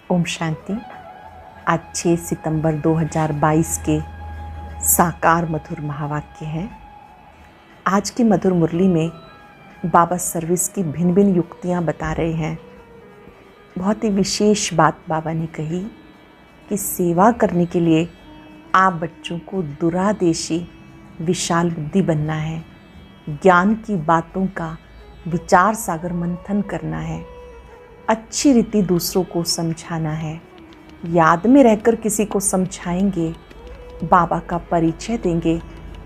ओम शांति। आज 6 सितंबर 2022 के साकार मधुर महावाक्य हैं। आज की मधुर मुरली में बाबा सर्विस की भिन्न भिन्न युक्तियाँ बता रहे हैं। बहुत ही विशेष बात बाबा ने कही कि सेवा करने के लिए आप बच्चों को दूरादेशी विशाल बुद्धि बनना है, ज्ञान की बातों का विचार सागर मंथन करना है, अच्छी रीति दूसरों को समझाना है, याद में रहकर किसी को समझाएंगे, बाबा का परिचय देंगे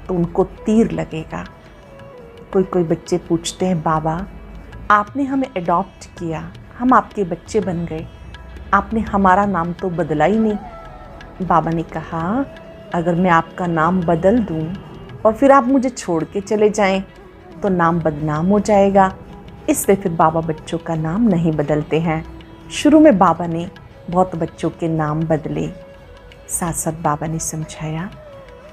तो उनको तीर लगेगा। कोई बच्चे पूछते हैं, बाबा आपने हमें अडॉप्ट किया, हम आपके बच्चे बन गए, आपने हमारा नाम तो बदला ही नहीं। बाबा ने कहा, अगर मैं आपका नाम बदल दूं और फिर आप मुझे छोड़ के चले जाएं तो नाम बदनाम हो जाएगा, इसलिए फिर बाबा बच्चों का नाम नहीं बदलते हैं। शुरू में बाबा ने बहुत बच्चों के नाम बदले, साथ साथ बाबा ने समझाया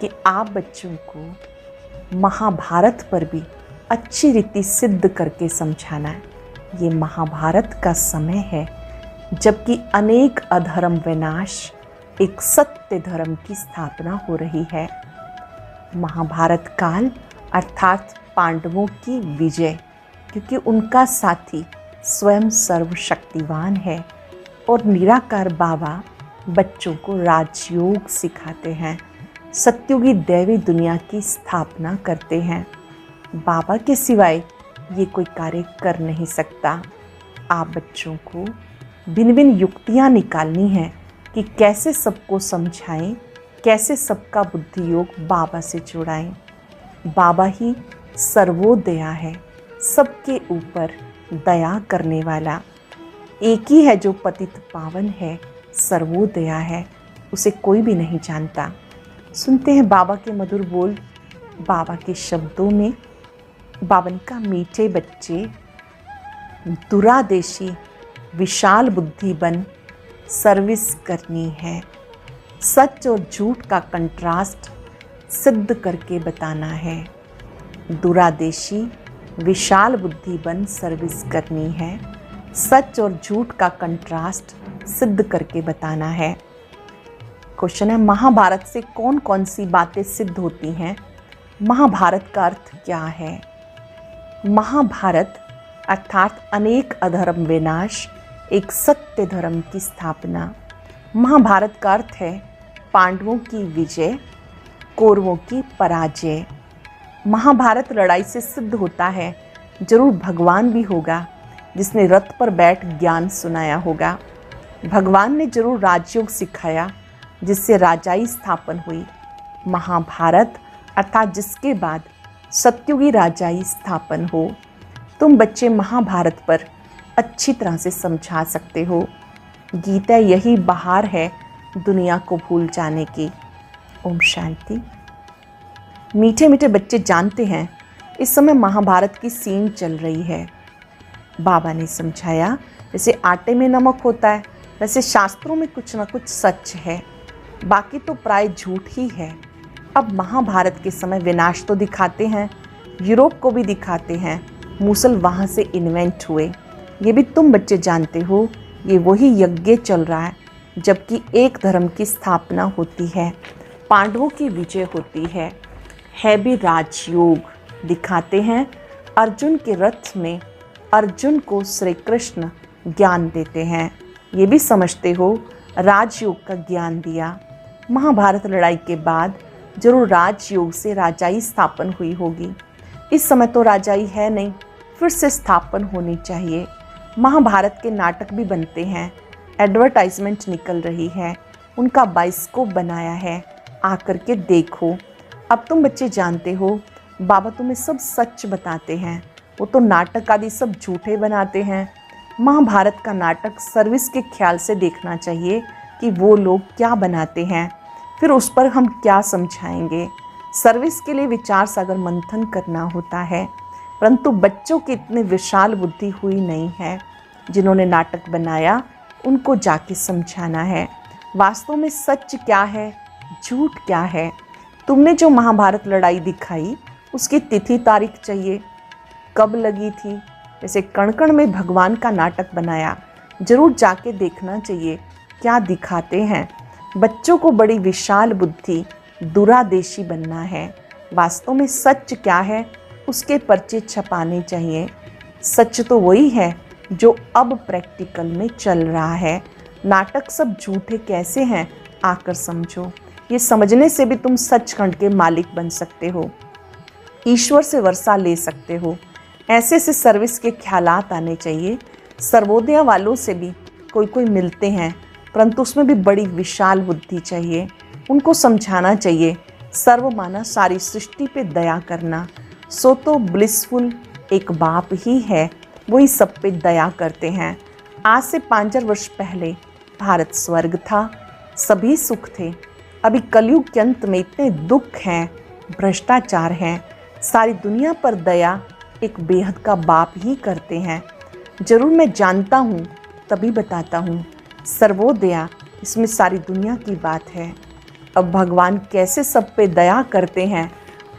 कि आप बच्चों को महाभारत पर भी अच्छी रीति सिद्ध करके समझाना है। ये महाभारत का समय है जबकि अनेक अधर्म विनाश, एक सत्य धर्म की स्थापना हो रही है। महाभारत काल अर्थात पांडवों की विजय, क्योंकि उनका साथी स्वयं सर्वशक्तिवान है और निराकार बाबा बच्चों को राजयोग सिखाते हैं, सत्युगी दैवी दुनिया की स्थापना करते हैं। बाबा के सिवाय ये कोई कार्य कर नहीं सकता। आप बच्चों को भिन्न भिन्न युक्तियाँ निकालनी हैं कि कैसे सबको समझाएं, कैसे सबका बुद्धि योग बाबा से जुड़ाएं। बाबा ही सर्वोदया है, सबके ऊपर दया करने वाला। एक ही है जो पतित पावन है, सर्वोदया है, उसे कोई भी नहीं जानता। सुनते हैं बाबा के मधुर बोल, बाबा के शब्दों में। बाबा ने कहा, मीठे बच्चे दूरादेशी विशाल बुद्धि बन सर्विस करनी है। सच और झूठ का कंट्रास्ट सिद्ध करके बताना है। दूरादेशी विशाल बुद्धि बन सर्विस करनी है, सच और झूठ का कंट्रास्ट सिद्ध करके बताना है। क्वेश्चन है, महाभारत से कौन कौन सी बातें सिद्ध होती हैं? महाभारत का अर्थ क्या है? महाभारत अर्थात अनेक अधर्म विनाश, एक सत्य धर्म की स्थापना। महाभारत का अर्थ है पांडवों की विजय, कौरवों की पराजय। महाभारत लड़ाई से सिद्ध होता है। जरूर भगवान भी होगा जिसने रथ पर बैठ ज्ञान सुनाया होगा। भगवान ने जरूर राजयोग सिखाया जिससे राजाई स्थापन हुई। महाभारत अर्थात जिसके बाद सत्युगी राजाई स्थापन हो। तुम बच्चे महाभारत पर अच्छी तरह से समझा सकते हो। गीता यही बहार है दुनिया को भूल जाने की। ओम शांति। मीठे मीठे बच्चे जानते हैं इस समय महाभारत की सीन चल रही है। बाबा ने समझाया, जैसे आटे में नमक होता है वैसे शास्त्रों में कुछ ना कुछ सच है, बाकी तो प्राय झूठ ही है। अब महाभारत के समय विनाश तो दिखाते हैं, यूरोप को भी दिखाते हैं, मूसल वहाँ से इन्वेंट हुए। ये भी तुम बच्चे जानते हो, ये वही यज्ञ चल रहा है जबकि एक धर्म की स्थापना होती है, पांडवों की विजय होती है भी राजयोग। दिखाते हैं अर्जुन के रथ में अर्जुन को श्री कृष्ण ज्ञान देते हैं, ये भी समझते हो राजयोग का ज्ञान दिया। महाभारत लड़ाई के बाद जरूर राजयोग से राजाई स्थापन हुई होगी। इस समय तो राजाई है नहीं, फिर से स्थापन होनी चाहिए। महाभारत के नाटक भी बनते हैं, एडवर्टाइजमेंट निकल रही है, उनका बाइस्कोप बनाया है, आकर के देखो। अब तुम बच्चे जानते हो बाबा तुम्हें सब सच बताते हैं, वो तो नाटक आदि सब झूठे बनाते हैं। महाभारत का नाटक सर्विस के ख्याल से देखना चाहिए कि वो लोग क्या बनाते हैं, फिर उस पर हम क्या समझाएंगे। सर्विस के लिए विचार सागर मंथन करना होता है, परंतु बच्चों की इतनी विशाल बुद्धि हुई नहीं है। जिन्होंने नाटक बनाया उनको जाके समझाना है वास्तव में सच क्या है, झूठ क्या है। तुमने जो महाभारत लड़ाई दिखाई उसकी तिथि तारीख चाहिए, कब लगी थी। जैसे कण कण में भगवान का नाटक बनाया, जरूर जाके देखना चाहिए क्या दिखाते हैं। बच्चों को बड़ी विशाल बुद्धि, दूरादेशी बनना है। वास्तव में सच क्या है उसके पर्चे छपाने चाहिए। सच तो वही है जो अब प्रैक्टिकल में चल रहा है। नाटक सब झूठे कैसे हैं आकर समझो। ये समझने से भी तुम सचखंड के मालिक बन सकते हो, ईश्वर से वर्षा ले सकते हो। ऐसे से सर्विस के ख्यालात आने चाहिए। सर्वोदय वालों से भी कोई कोई मिलते हैं, परंतु उसमें भी बड़ी विशाल बुद्धि चाहिए। उनको समझाना चाहिए सर्वमाना सारी सृष्टि पे दया करना। सो तो ब्लिसफुल एक बाप ही है, वही सब पे दया करते हैं। आज से 5,000 वर्ष पहले भारत स्वर्ग था, सभी सुख थे। अभी कलयुग के अंत में इतने दुख हैं, भ्रष्टाचार हैं। सारी दुनिया पर दया एक बेहद का बाप ही करते हैं। जरूर मैं जानता हूँ तभी बताता हूँ। सर्वोदया इसमें सारी दुनिया की बात है। अब भगवान कैसे सब पे दया करते हैं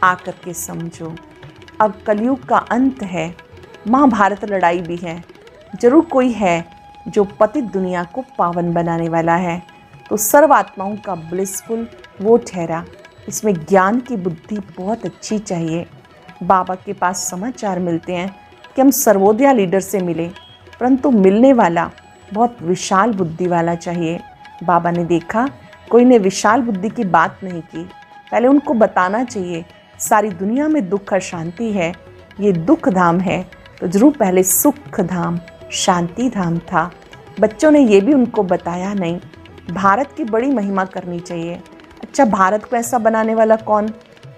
आकर के समझो। अब कलयुग का अंत है, महाभारत लड़ाई भी है। जरूर कोई है जो पतित दुनिया को पावन बनाने वाला है, तो सर्व आत्माओं का ब्लिसफुल वो ठहरा। इसमें ज्ञान की बुद्धि बहुत अच्छी चाहिए। बाबा के पास समाचार मिलते हैं कि हम सर्वोदया लीडर से मिले, परंतु मिलने वाला बहुत विशाल बुद्धि वाला चाहिए। बाबा ने देखा कोई ने विशाल बुद्धि की बात नहीं की। पहले उनको बताना चाहिए सारी दुनिया में दुख और शांति है, ये दुख धाम है, तो जरूर पहले सुख धाम शांति धाम था। बच्चों ने ये भी उनको बताया नहीं। भारत की बड़ी महिमा करनी चाहिए। अच्छा, भारत को ऐसा बनाने वाला कौन?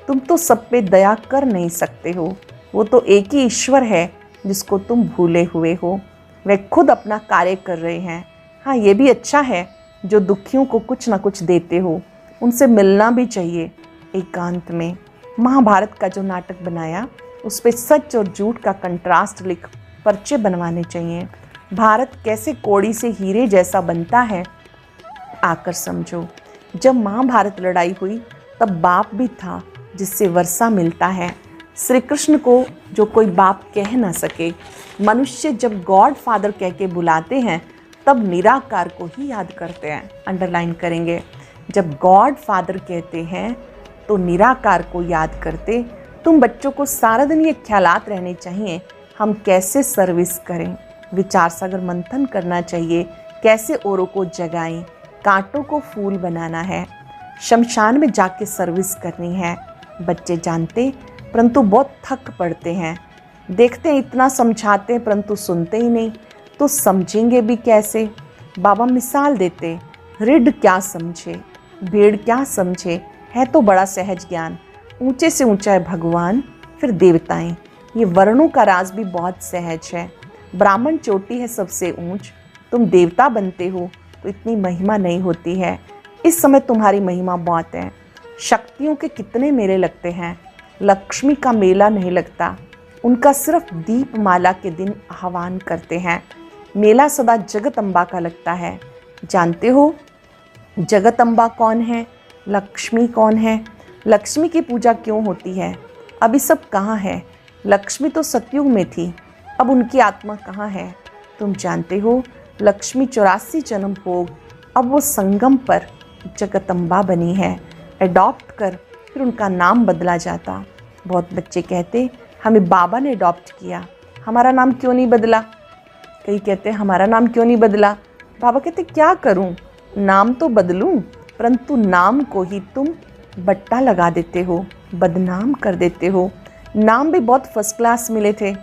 तुम तो सब पे दया कर नहीं सकते हो। वो तो एक ही ईश्वर है जिसको तुम भूले हुए हो। वे खुद अपना कार्य कर रहे हैं। हाँ, ये भी अच्छा है जो दुखियों को कुछ ना कुछ देते हो, उनसे मिलना भी चाहिए एकांत में। महाभारत का जो नाटक बनाया उस पर सच और झूठ का कंट्रास्ट लिख पर्चे बनवाने चाहिए। भारत कैसे कौड़ी से हीरे जैसा बनता है आकर समझो। जब महाभारत लड़ाई हुई तब बाप भी था जिससे वर्षा मिलता है। श्री कृष्ण को जो कोई बाप कह ना सके, मनुष्य जब गॉड फादर कह के बुलाते हैं तब निराकार को ही याद करते हैं। अंडरलाइन करेंगे, जब गॉड फादर कहते हैं तो निराकार को याद करते। तुम बच्चों को सारा दिन ये ख्यालात रहने चाहिए हम कैसे सर्विस करें। विचार सागर मंथन करना चाहिए, कैसे औरों को जगाएं, कांटों को फूल बनाना है, शमशान में जाके सर्विस करनी है। बच्चे जानते परंतु बहुत थक पड़ते हैं। देखते हैं इतना समझाते हैं परंतु सुनते ही नहीं, तो समझेंगे भी कैसे। बाबा मिसाल देते, रिड क्या समझे, भेड़ क्या समझे, है तो बड़ा सहज ज्ञान। ऊंचे से ऊंचा है भगवान, फिर देवताएं। ये वर्णों का राज भी बहुत सहज है। ब्राह्मण चोटी है सबसे ऊंच, तुम देवता बनते हो तो इतनी महिमा नहीं होती है। इस समय तुम्हारी महिमा बहुत है। शक्तियों के कितने मेले लगते हैं, लक्ष्मी का मेला नहीं लगता। उनका सिर्फ दीपमाला के दिन आह्वान करते हैं। मेला सदा जगत अम्बा का लगता है। जानते हो जगत अम्बा कौन है, लक्ष्मी कौन है? लक्ष्मी की पूजा क्यों होती है? अभी सब कहाँ है? लक्ष्मी तो सतयुग में थी, अब उनकी आत्मा कहाँ है? तुम जानते हो लक्ष्मी 84 जन्म भोग, अब वो संगम पर जगदम्बा बनी है। अडॉप्ट कर फिर उनका नाम बदला जाता। बहुत बच्चे कहते हमें बाबा ने अडॉप्ट किया, हमारा नाम क्यों नहीं बदला? कई कहते हमारा नाम क्यों नहीं बदला? बाबा कहते क्या करूं, नाम तो बदलूं, परंतु नाम को ही तुम बट्टा लगा देते हो, बदनाम कर देते हो। नाम भी बहुत फर्स्ट क्लास मिले थे।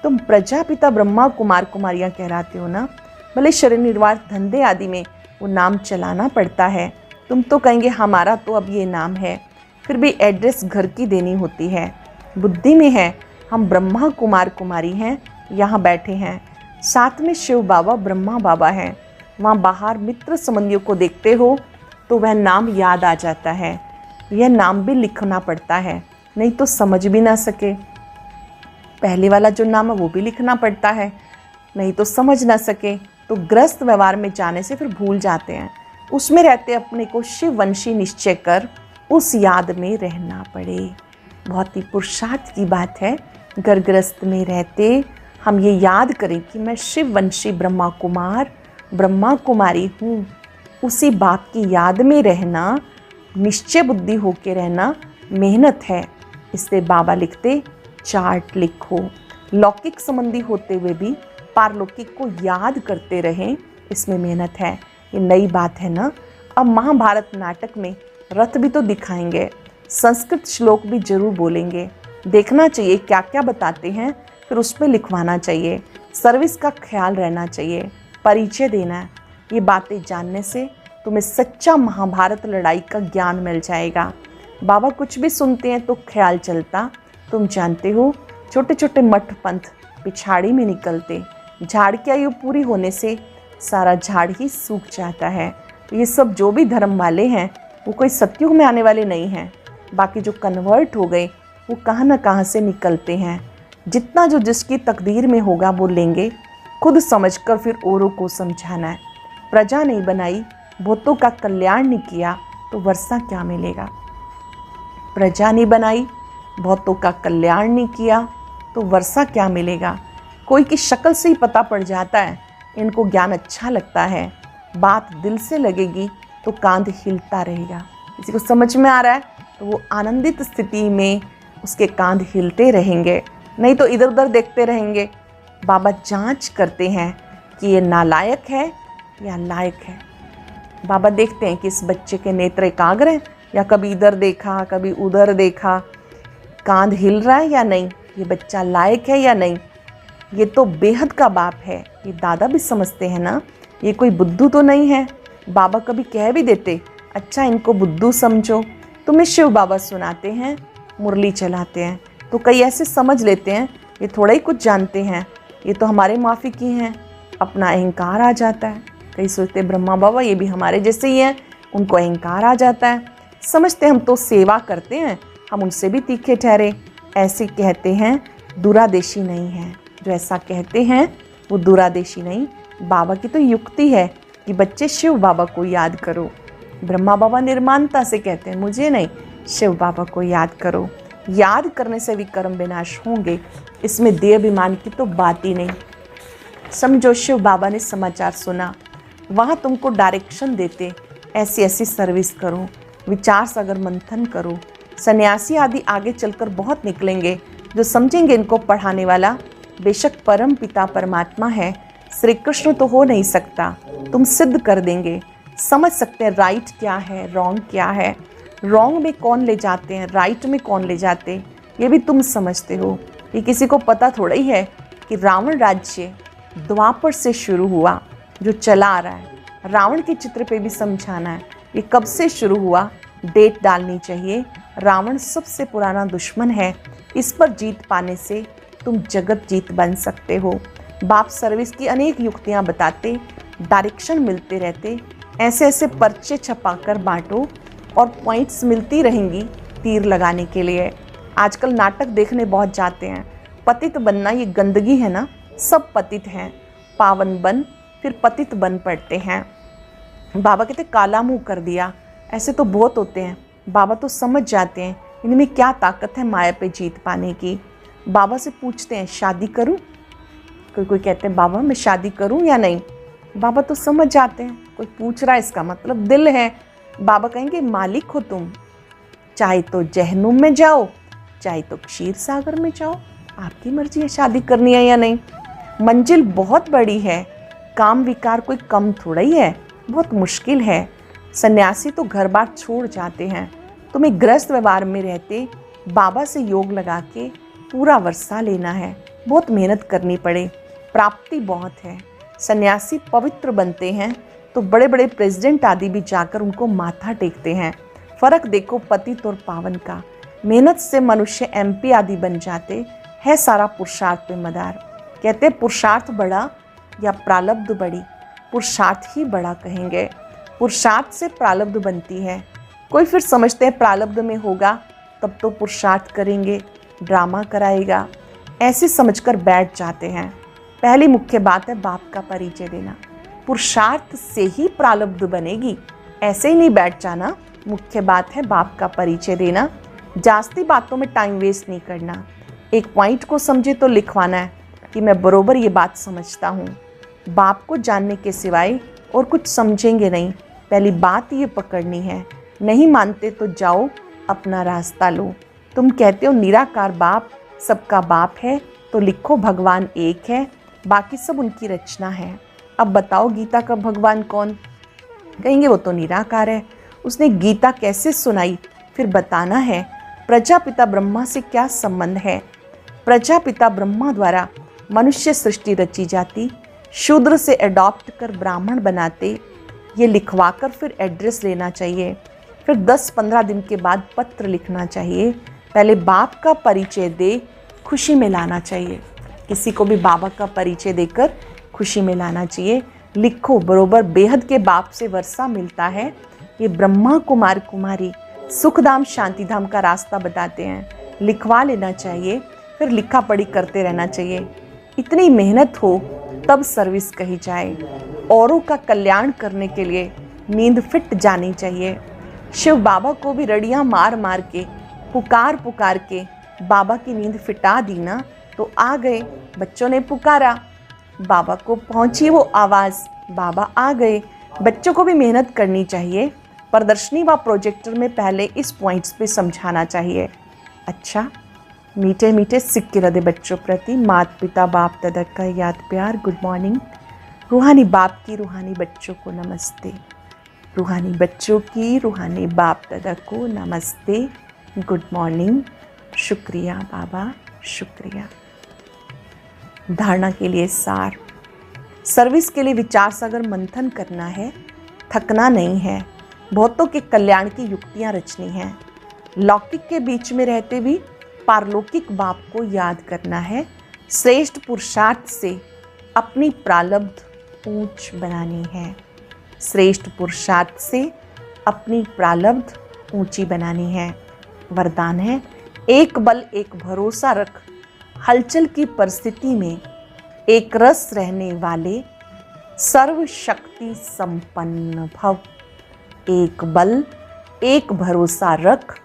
तुम प्रजापिता ब्रह्मा कुमार कुमारियाँ कहलाते हो ना। भले शरीर निर्वाह धंधे आदि में वो नाम चलाना पड़ता है। तुम तो कहेंगे हमारा तो अब ये नाम है, फिर भी एड्रेस घर की देनी होती है। बुद्धि में है हम ब्रह्मा कुमार कुमारी हैं, यहाँ बैठे हैं, साथ में शिव बाबा ब्रह्मा बाबा हैं। वहाँ बाहर मित्र संबंधियों को देखते हो तो वह नाम याद आ जाता है। यह नाम भी लिखना पड़ता है, नहीं तो समझ भी ना सके। पहले वाला जो नाम है वो भी लिखना पड़ता है, नहीं तो समझ ना सके। तो ग्रस्त व्यवहार में जाने से फिर भूल जाते हैं। उसमें रहते अपने को शिववंशी निश्चय कर उस याद में रहना पड़े। बहुत ही पुरुषार्थ की बात है। गर्भग्रस्त में रहते हम ये याद करें कि मैं शिववंशी ब्रह्मा कुमार ब्रह्मा कुमारी हूँ। उसी बाप की याद में रहना, निश्चय बुद्धि होके रहना मेहनत है। इसलिए बाबा लिखते चार्ट लिखो, लौकिक संबंधी होते हुए भी पारलौकिक को याद करते रहें, इसमें मेहनत है। ये नई बात है ना। अब महाभारत नाटक में रथ भी तो दिखाएंगे, संस्कृत श्लोक भी जरूर बोलेंगे। देखना चाहिए क्या क्या बताते हैं, फिर उस पर लिखवाना चाहिए। सर्विस का ख्याल रहना चाहिए, परिचय देना है। ये बातें जानने से तुम्हें सच्चा महाभारत लड़ाई का ज्ञान मिल जाएगा। बाबा कुछ भी सुनते हैं तो ख्याल चलता, तुम जानते हो छोटे छोटे मठ पंथ पिछाड़ी में निकलते, झाड़ की आयु पूरी होने से सारा झाड़ ही सूख जाता है। तो ये सब जो भी धर्म वाले हैं वो कोई सतयुग में आने वाले नहीं हैं। बाकी जो कन्वर्ट हो गए वो कहाँ ना कहाँ से निकलते हैं। जितना जो जिसकी तकदीर में होगा वो लेंगे, खुद समझकर फिर औरों को समझाना है। प्रजा नहीं बनाई, बहुतों का कल्याण नहीं किया तो वर्षा क्या मिलेगा। प्रजा नहीं बनाई, बहुतों का कल्याण नहीं किया तो वर्षा क्या मिलेगा। कोई की शक्ल से ही पता पड़ जाता है इनको ज्ञान अच्छा लगता है, बात दिल से लगेगी तो कांध हिलता रहेगा। किसी को समझ में आ रहा है तो वो आनंदित स्थिति में उसके कांध हिलते रहेंगे, नहीं तो इधर उधर देखते रहेंगे। बाबा जांच करते हैं कि ये नालायक है या लायक है। बाबा देखते हैं कि इस बच्चे के नेत्र एकाग्र हैं या कभी इधर देखा कभी उधर देखा, कांध हिल रहा है या नहीं, ये बच्चा लायक है या नहीं। ये तो बेहद का बाप है, ये दादा भी समझते हैं ना, ये कोई बुद्धू तो नहीं है। बाबा कभी कह भी देते अच्छा इनको बुद्धू समझो। तुम्हें शिव बाबा सुनाते हैं, मुरली चलाते हैं, तो कई ऐसे समझ लेते हैं ये थोड़ा ही कुछ जानते हैं, ये तो हमारे माफ़ी की हैं। अपना अहंकार आ जाता है। कई सोचते ब्रह्मा बाबा ये भी हमारे जैसे ही हैं, उनको अहंकार आ जाता है। समझते हम तो सेवा करते हैं, हम उनसे भी तीखे ठहरे। ऐसे कहते हैं दूरादेशी नहीं है। जो ऐसा कहते हैं वो दूरादेशी नहीं। बाबा की तो युक्ति है कि बच्चे शिव बाबा को याद करो। ब्रह्मा बाबा निर्माणता से कहते हैं मुझे नहीं, शिव बाबा को याद करो। याद करने से भी कर्म विनाश होंगे, इसमें देह अभिमान की तो बात ही नहीं। समझो शिव बाबा ने समाचार सुना, वहाँ तुमको डायरेक्शन देते ऐसी ऐसी सर्विस करो, विचार सागर मंथन करो। सन्यासी आदि आगे चलकर बहुत निकलेंगे जो समझेंगे इनको पढ़ाने वाला बेशक परम पिता परमात्मा है, श्री कृष्ण तो हो नहीं सकता, तुम सिद्ध कर देंगे। समझ सकते हैं राइट क्या है, रॉन्ग क्या है, रॉन्ग में कौन ले जाते हैं, राइट में कौन ले जाते, ये भी तुम समझते हो। ये किसी को पता थोड़ा ही है कि रावण राज्य द्वापर से शुरू हुआ, जो चला आ रहा है। रावण के चित्र पे भी समझाना है ये कब से शुरू हुआ, डेट डालनी चाहिए। रावण सबसे पुराना दुश्मन है, इस पर जीत पाने से तुम जगत जीत बन सकते हो। बाप सर्विस की अनेक युक्तियाँ बताते, डायरेक्शन मिलते रहते। ऐसे ऐसे पर्चे छपाकर बांटो और पॉइंट्स मिलती रहेंगी तीर लगाने के लिए। आजकल नाटक देखने बहुत जाते हैं। पतित बनना ये गंदगी है ना, सब पतित हैं, पावन बन फिर पतित बन पड़ते हैं। बाबा कहते काला मुंह कर दिया, ऐसे तो बहुत होते हैं। बाबा तो समझ जाते हैं इनमें क्या ताकत है माया पे जीत पाने की। बाबा से पूछते हैं शादी करूं, कोई कहते हैं बाबा मैं शादी करूं या नहीं। बाबा तो समझ जाते हैं, कोई पूछ रहा है इसका मतलब दिल है। बाबा कहेंगे मालिक हो तुम, चाहे तो जहन्नुम में जाओ चाहे तो क्षीर सागर में जाओ, आपकी मर्जी है शादी करनी है या नहीं। मंजिल बहुत बड़ी है, काम विकार कोई कम थोड़ा ही है, बहुत मुश्किल है। सन्यासी तो घर बार छोड़ जाते हैं, तुम्हें गृहस्थ व्यवहार में रहते बाबा से योग लगा के पूरा वर्षा लेना है, बहुत मेहनत करनी पड़े, प्राप्ति बहुत है। सन्यासी पवित्र बनते हैं तो बड़े बड़े प्रेसिडेंट आदि भी जाकर उनको माथा टेकते हैं। फर्क देखो पतित और पावन का। मेहनत से मनुष्य MP आदि बन जाते है, सारा पुरुषार्थ पे मदार। कहते पुरुषार्थ बड़ा या प्रालब्ध बड़ी, पुरुषार्थ ही बड़ा कहेंगे। पुरुषार्थ से प्रालब्ध बनती है। कोई फिर समझते हैं प्रालब्ध में होगा तब तो पुरुषार्थ करेंगे, ड्रामा कराएगा, ऐसे समझकर बैठ जाते हैं। पहली मुख्य बात है बाप का परिचय देना। पुरुषार्थ से ही प्रालब्ध बनेगी, ऐसे ही नहीं बैठ जाना। मुख्य बात है बाप का परिचय देना। जास्ती बातों में टाइम वेस्ट नहीं करना। एक पॉइंट को समझे तो लिखवाना है कि मैं बरोबर ये बात समझता हूँ। बाप को जानने के सिवाय और कुछ समझेंगे नहीं, पहली बात ये पकड़नी है, नहीं मानते तो जाओ अपना रास्ता लो। तुम कहते हो निराकार बाप सबका बाप है, तो लिखो भगवान एक है, बाकी सब उनकी रचना है। अब बताओ गीता का भगवान कौन? कहेंगे वो तो निराकार है। उसने गीता कैसे सुनाई? फिर बताना है। प्रजापिता ब्रह्मा से क्या संबंध है? प्रजापिता ब्रह्मा द्वारा मनुष्य सृष्टि रची जाती, शूद्र से अडॉप्ट कर ब्राह्मण बनाते, ये लिखवाकर फिर एड्रेस लेना चाहिए। फिर 10-15 दिन के बाद पत्र लिखना चाहिए। पहले बाप का परिचय दे, खुशी में लाना चाहिए। किसी को भी बाबा का परिचय देकर खुशी में लाना चाहिए। लिखो, बरोबर बेहद के बाप से वर्षा मिलता है। ये ब्रह्मा कुमार कुमारी सुखधाम शांतिधाम का रास्ता बताते हैं। लिखवा लेना चाहिए, फिर लिखा पढ़ी करते रहना चाहिए। इतनी मेहनत हो तब सर्विस कही जाए। औरों का कल्याण करने के लिए नींद फिट जानी चाहिए। शिव बाबा को भी रड़ियाँ मार मार के, पुकार पुकार के बाबा की नींद फिटा दी ना, तो आ गए। बच्चों ने पुकारा, बाबा को पहुंची वो आवाज़, बाबा आ गए। बच्चों को भी मेहनत करनी चाहिए। प्रदर्शनी व प्रोजेक्टर में पहले इस पॉइंट्स पे समझाना चाहिए। अच्छा, मीठे मीठे सिक्के रदे बच्चों प्रति माता पिता बाप दादा का याद प्यार। Good morning. रूहानी बाप की रूहानी बच्चों को नमस्ते। रूहानी बच्चों की रूहानी बाप दादा को नमस्ते। Good morning. शुक्रिया बाबा, शुक्रिया। धारणा के लिए सार। सर्विस के लिए विचार सागर मंथन करना है, थकना नहीं है। बहुतों के कल्याण की युक्तियां रचनी हैं। लौकिक के बीच में रहते भी पारलौकिक बाप को याद करना है। श्रेष्ठ पुरुषार्थ से अपनी प्रारब्ध ऊंच बनानी है। श्रेष्ठ पुरुषार्थ से अपनी प्रारब्ध ऊंची बनानी है। वरदान है, एक बल एक भरोसा रख, हलचल की परिस्थिति में एक रस रहने वाले, सर्वशक्ति संपन्न भव। एक बल एक भरोसा रख,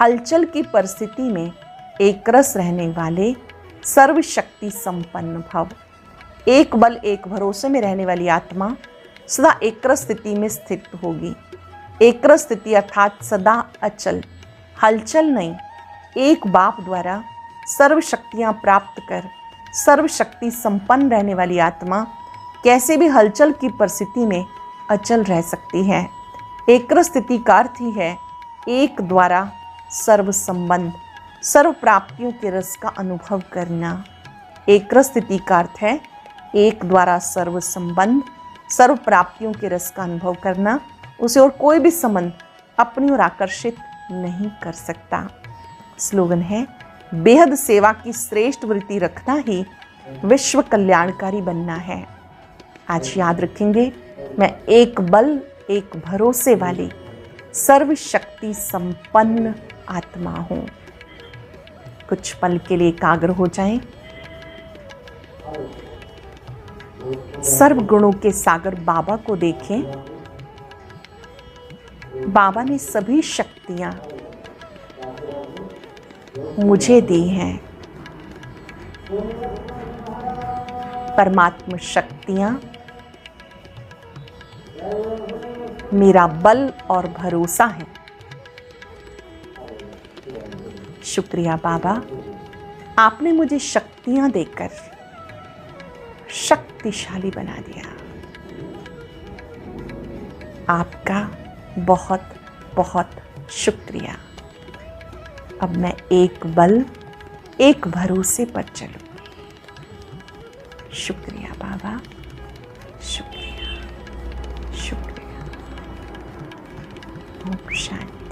हलचल की परिस्थिति में एक रस रहने वाले, सर्वशक्ति संपन्न भव। एक बल एक भरोसे में रहने वाली आत्मा सदा एकरस स्थिति में स्थित होगी। एकरस स्थिति अर्थात सदा अचल, हलचल नहीं। एक बाप द्वारा सर्व शक्तियाँ प्राप्त कर सर्वशक्ति संपन्न रहने वाली आत्मा कैसे भी हलचल की परिस्थिति में अचल रह सकती है। एकरस स्थिति का अर्थ ही है एक द्वारा सर्व संबंध, सर्व प्राप्तियों के रस का अनुभव करना। एकरस स्थिति का अर्थ है एक द्वारा सर्व संबंध, सर्व प्राप्तियों के रस का अनुभव करना। उसे और कोई भी संबंध अपनी ओर आकर्षित नहीं कर सकता। स्लोगन है, बेहद सेवा की श्रेष्ठ वृत्ति रखना ही विश्व कल्याणकारी बनना है। आज याद रखेंगे, मैं एक बल एक भरोसे वाली सर्वशक्ति संपन्न आत्मा हूँ। कुछ पल के लिए एकाग्र हो जाएं। सर्व गुणों के सागर बाबा को देखें। बाबा ने सभी शक्तियां मुझे दी हैं। परमात्मा शक्तियां मेरा बल और भरोसा है। शुक्रिया बाबा, आपने मुझे शक्तियां देकर शक्तिशाली बना दिया। आपका बहुत बहुत शुक्रिया। अब मैं एक बल एक भरोसे पर चलूंगी। शुक्रिया बाबा, शुक्रिया, शुक्रिया। ओम शांति।